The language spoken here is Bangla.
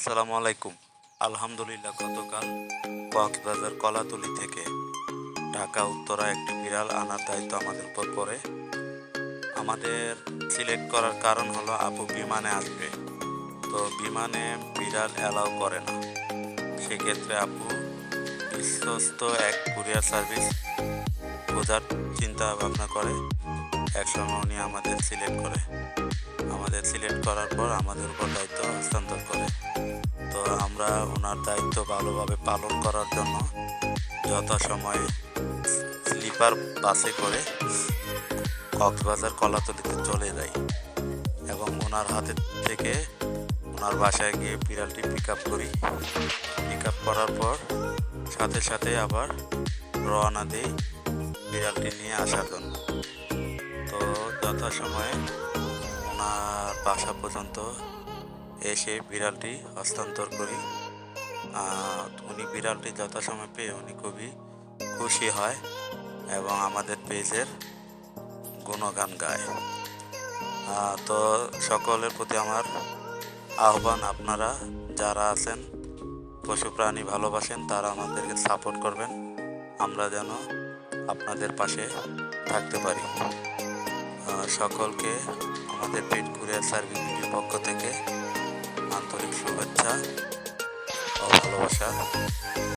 আসসালামু আলাইকুম। আলহামদুলিল্লাহ, গতকাল কক্সবাজার কলাতলী থেকে ঢাকা উত্তরা একটি বিড়াল আনার দায়িত্ব আমাদের উপর পড়ে। আমাদের সিলেক্ট করার কারণ হলো আপু বিমানে আসবে, তো বিমানে বিড়াল অ্যালাউ করে না। সেক্ষেত্রে আপু বিশ্বস্ত এক কুরিয়ার সার্ভিস খোঁজার চিন্তা ভাবনা করে একসময় উনি আমাদের সিলেক্ট করে। আমাদের সিলেক্ট করার পর আমাদের উপর দায়িত্ব হস্তান্তর করে। তো আমরা ওনার দায়িত্ব ভালোভাবে পালন করার জন্য যথাসময়ে স্লিপার বাসে করে কক্সবাজার কলাতলীতে চলে যাই এবং ওনার হাতে থেকে ওনার বাসায় গিয়ে বিড়ালটি পিক আপ করি। পিক আপ করার পর সাথে সাথে আবার রওনা দিই বিড়ালটি নিয়ে আসার জন্য। তো যথাসময়ে ওনার বাসা পর্যন্ত এসে বিড়ালটি হস্তান্তর করি। উনি বিড়ালটি যথাসময় পেয়ে উনি খুবই খুশি হয় এবং আমাদের পেজের গুণগান গায়। তো সকলের প্রতি আমার আহ্বান, আপনারা যারা আছেন পশু প্রাণী ভালোবাসেন তারা আমাদেরকে সাপোর্ট করবেন, আমরা যেন আপনাদের পাশে থাকতে পারি। সকলকে আমাদের পেট কুরিয়ার সার্ভিসের পক্ষ থেকে আন্তরিক শুভেচ্ছা ও ভালোবাসা।